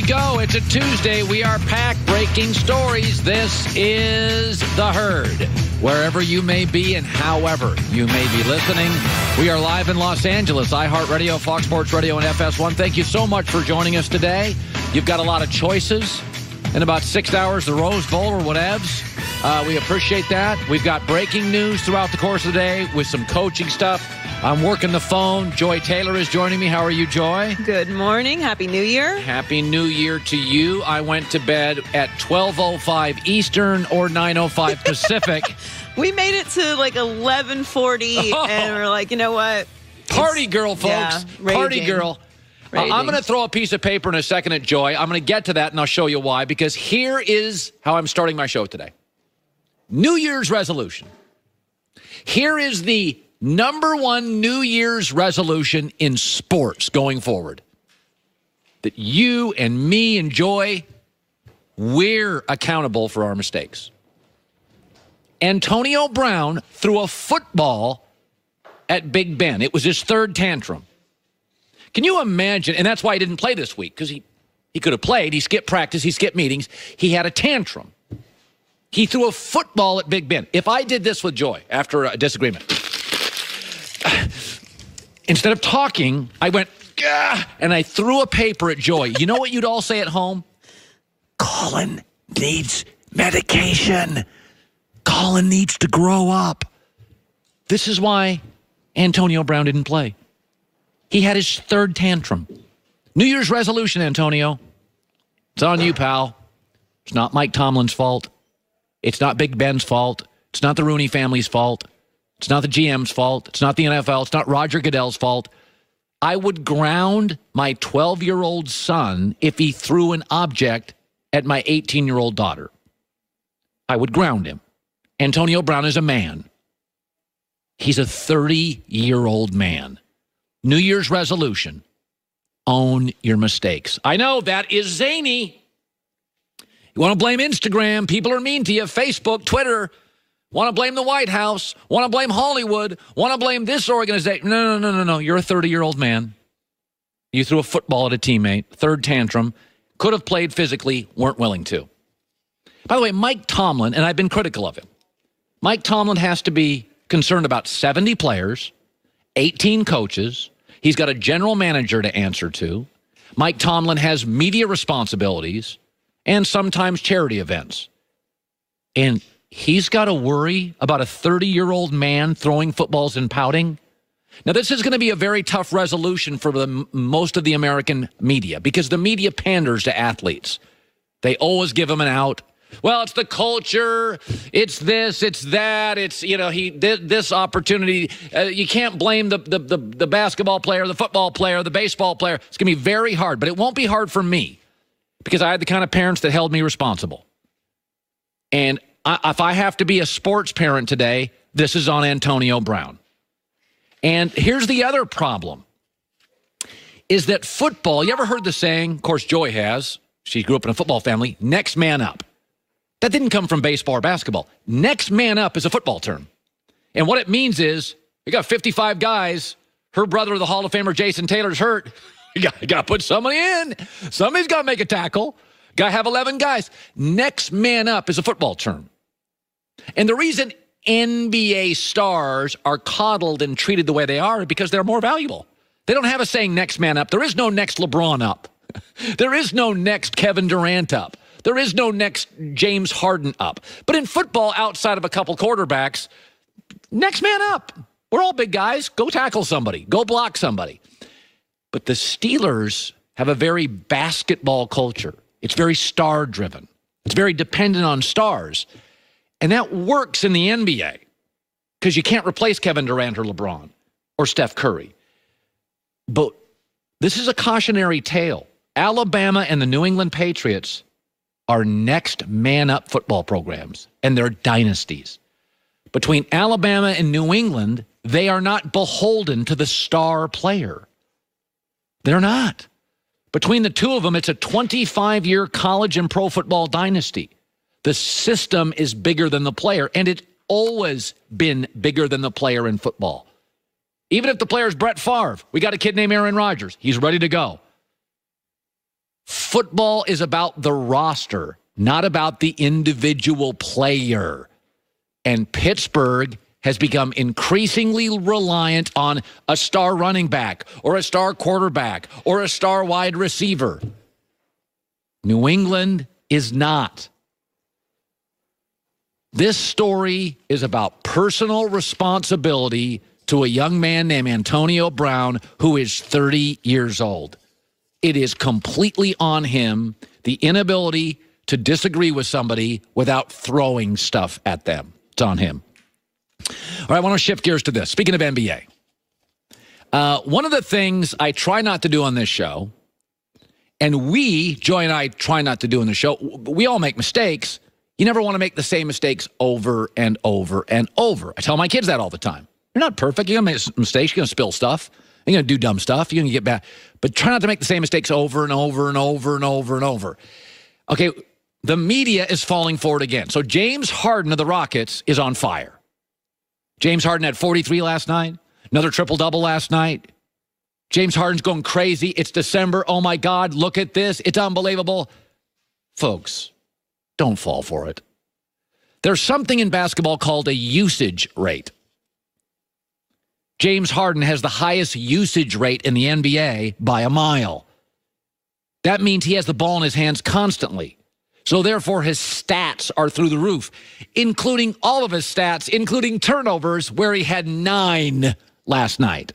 go. It's a Tuesday. We are packed breaking stories. This is The Herd. Wherever you may be and however you may be listening, we are live in Los Angeles, iHeartRadio, Fox Sports Radio, and FS1. Thank you so much for joining us today. You've got a lot of choices. In about 6 hours, the Rose Bowl or whatevs. We appreciate that. We've got breaking news throughout the course of the day with some coaching stuff. I'm working the phone. Joy Taylor is joining me. How are you, Joy? Good morning. Happy New Year. Happy New Year to you. I went to bed at 12:05 Eastern or 9:05 Pacific. We made it to like 11:40, and we're like, you know what? Party girl, folks. Yeah, Party girl. I'm going to throw a piece of paper in a second at Joy. I'm going to get to that, and I'll show you why, because here is how I'm starting my show today. New Year's resolution. Here is the number one New Year's resolution in sports going forward. That you and me and Joy, we're accountable for our mistakes. Antonio Brown threw a football at Big Ben. It was his third tantrum. Can you imagine? And that's why he didn't play this week, because he could have played. He skipped practice. He skipped meetings. He had a tantrum. He threw a football at Big Ben. If I did this with Joy after a disagreement, instead of talking, I went, gah, and I threw a paper at Joy. You know what you'd all say at home? Colin needs medication. Colin needs to grow up. This is why Antonio Brown didn't play. He had his third tantrum. New Year's resolution, Antonio. It's on you, pal. It's not Mike Tomlin's fault. It's not Big Ben's fault. It's not the Rooney family's fault. It's not the GM's fault. It's not the NFL. It's not Roger Goodell's fault. I would ground my 12-year-old son if he threw an object at my 18-year-old daughter. I would ground him. Antonio Brown is a man. He's a 30-year-old man. New Year's resolution, own your mistakes. I know that is zany. You want to blame Instagram, people are mean to you, Facebook, Twitter, want to blame the White House, want to blame Hollywood, want to blame this organization. No. You're a 30-year-old man. You threw a football at a teammate, third tantrum, could have played physically, weren't willing to. By the way, Mike Tomlin, and I've been critical of him, Mike Tomlin has to be concerned about 70 players, 18 coaches. He's got a general manager to answer to. Mike Tomlin has media responsibilities and sometimes charity events. And he's got to worry about a 30-year-old man throwing footballs and pouting. Now, this is going to be a very tough resolution for most of the American media because the media panders to athletes. They always give them an out. Well, it's the culture, it's this, it's that, it's, this opportunity. You can't blame the basketball player, the football player, the baseball player. It's going to be very hard, but it won't be hard for me because I had the kind of parents that held me responsible. And if I have to be a sports parent today, this is on Antonio Brown. And here's the other problem, is that football, you ever heard the saying, of course Joy has, she grew up in a football family, next man up. That didn't come from baseball or basketball. Next man up is a football term. And what it means is, you got 55 guys, her brother, the Hall of Famer Jason Taylor's hurt. You got to put somebody in. Somebody's got to make a tackle. Got to have 11 guys. Next man up is a football term. And the reason NBA stars are coddled and treated the way they are is because they're more valuable. They don't have a saying next man up. There is no next LeBron up. There is no next Kevin Durant up. There is no next James Harden up. But in football, outside of a couple quarterbacks, next man up. We're all big guys. Go tackle somebody. Go block somebody. But the Steelers have a very basketball culture. It's very star-driven. It's very dependent on stars. And that works in the NBA because you can't replace Kevin Durant or LeBron or Steph Curry. But this is a cautionary tale. Alabama and the New England Patriots are next man-up football programs, and they're dynasties. Between Alabama and New England, they are not beholden to the star player. They're not. Between the two of them, it's a 25-year college and pro football dynasty. The system is bigger than the player, and it's always been bigger than the player in football. Even if the player is Brett Favre, we got a kid named Aaron Rodgers. He's ready to go. Football is about the roster, not about the individual player. And Pittsburgh has become increasingly reliant on a star running back or a star quarterback or a star wide receiver. New England is not. This story is about personal responsibility to a young man named Antonio Brown, who is 30 years old. It is completely on him, the inability to disagree with somebody without throwing stuff at them. It's on him. All right, I want to shift gears to this. Speaking of NBA, one of the things I try not to do on this show, and Joy and I try not to do on the show, we all make mistakes. You never want to make the same mistakes over and over and over. I tell my kids that all the time. You're not perfect. You're going to make mistakes. You're going to spill stuff. You're going to do dumb stuff. You're going to get bad. But try not to make the same mistakes over and over and over and over and over. Okay, the media is falling for it again. So James Harden of the Rockets is on fire. James Harden had 43 last night. Another triple-double last night. James Harden's going crazy. It's December. Oh, my God, look at this. It's unbelievable. Folks, don't fall for it. There's something in basketball called a usage rate. James Harden has the highest usage rate in the NBA by a mile. That means he has the ball in his hands constantly. So therefore, his stats are through the roof, including all of his stats, including turnovers, where he had 9 last night.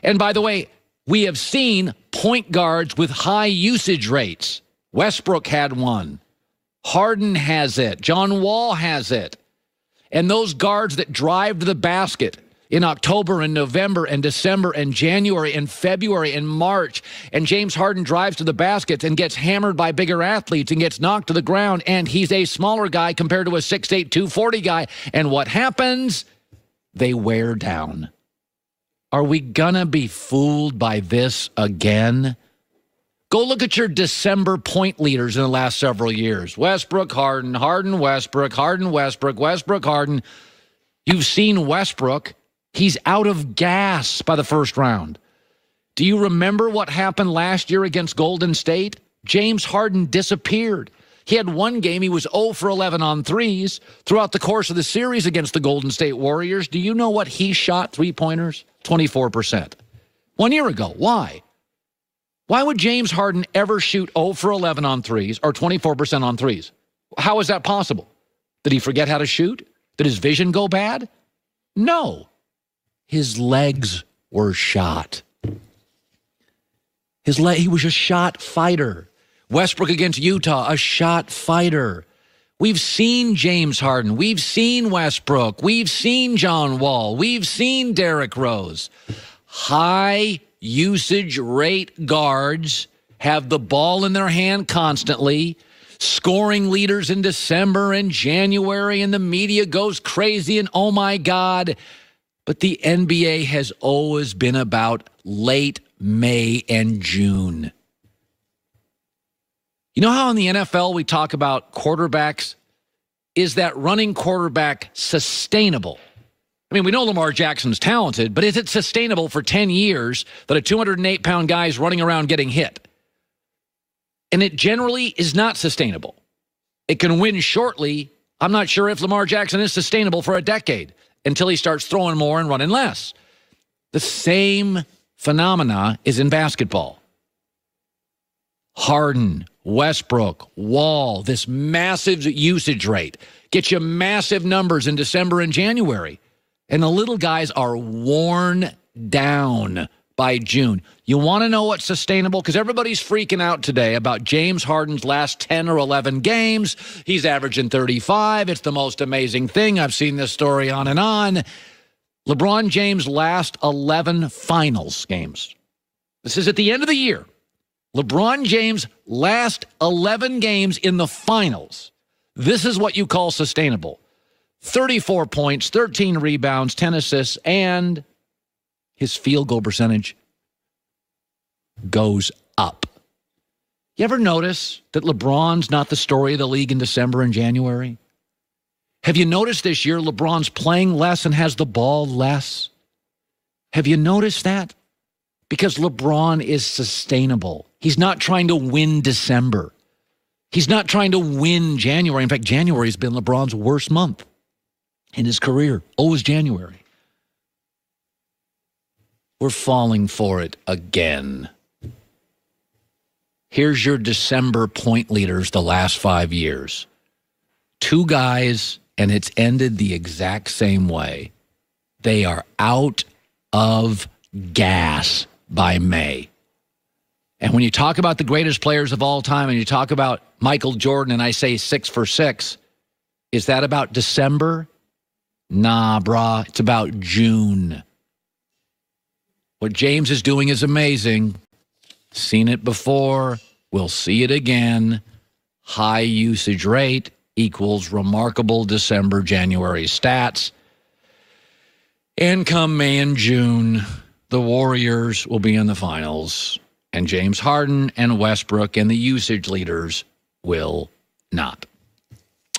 And by the way, we have seen point guards with high usage rates. Westbrook had 1. Harden has it. John Wall has it. And those guards that drive to the basket in October and November and December and January and February and March, and James Harden drives to the basket and gets hammered by bigger athletes and gets knocked to the ground, and he's a smaller guy compared to a 6'8", 240 guy. And what happens? They wear down. Are we gonna be fooled by this again? Go look at your December point leaders in the last several years. Westbrook, Harden, Harden, Westbrook, Harden, Westbrook, Westbrook, Harden. You've seen Westbrook. He's out of gas by the first round. Do you remember what happened last year against Golden State? James Harden disappeared. He had one game, he was 0 for 11 on threes. Throughout the course of the series against the Golden State Warriors, do you know what he shot three-pointers? 24%. 1 year ago. Why? Why would James Harden ever shoot 0 for 11 on threes or 24% on threes? How is that possible? Did he forget how to shoot? Did his vision go bad? No. His legs were shot. He was a shot fighter. Westbrook against Utah, a shot fighter. We've seen James Harden. We've seen Westbrook. We've seen John Wall. We've seen Derrick Rose. High usage rate guards have the ball in their hand constantly, scoring leaders in December and January, and the media goes crazy and oh my God. But the NBA has always been about late May and June. You know how in the NFL we talk about quarterbacks? Is that running quarterback sustainable? I mean, we know Lamar Jackson's talented, but is it sustainable for 10 years that a 208-pound guy is running around getting hit? And it generally is not sustainable. It can win shortly. I'm not sure if Lamar Jackson is sustainable for a decade until he starts throwing more and running less. The same phenomena is in basketball. Harden, Westbrook, Wall, this massive usage rate gets you massive numbers in December and January. And the little guys are worn down by June. You want to know what's sustainable? Because everybody's freaking out today about James Harden's last 10 or 11 games. He's averaging 35. It's the most amazing thing. I've seen this story on and on. LeBron James' last 11 finals games. This is at the end of the year. LeBron James' last 11 games in the finals. This is what you call sustainable. 34 points, 13 rebounds, 10 assists, and his field goal percentage goes up. You ever notice that LeBron's not the story of the league in December and January? Have you noticed this year LeBron's playing less and has the ball less? Have you noticed that? Because LeBron is sustainable. He's not trying to win December. He's not trying to win January. In fact, January has been LeBron's worst month in his career. Always January. We're falling for it again. Here's your December point leaders the last 5 years. 2 guys, and it's ended the exact same way. They are out of gas by May. And when you talk about the greatest players of all time and you talk about Michael Jordan and I say 6 for 6, is that about December? Nah, brah. It's about June. What James is doing is amazing. Seen it before. We'll see it again. High usage rate equals remarkable December, January stats. And come May and June, the Warriors will be in the finals. And James Harden and Westbrook and the usage leaders will not.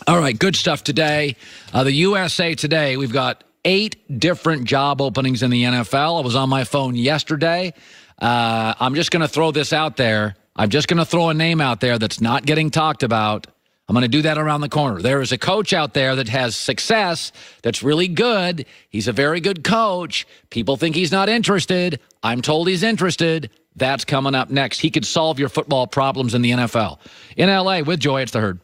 All right, good stuff today. The USA Today, we've got 8 different job openings in the NFL. I was on my phone yesterday. I'm just going to throw this out there. I'm just going to throw a name out there that's not getting talked about. I'm going to do that around the corner. There is a coach out there that has success that's really good. He's a very good coach. People think he's not interested. I'm told he's interested. That's coming up next. He could solve your football problems in the NFL. In L.A. with Joy, it's The Herd.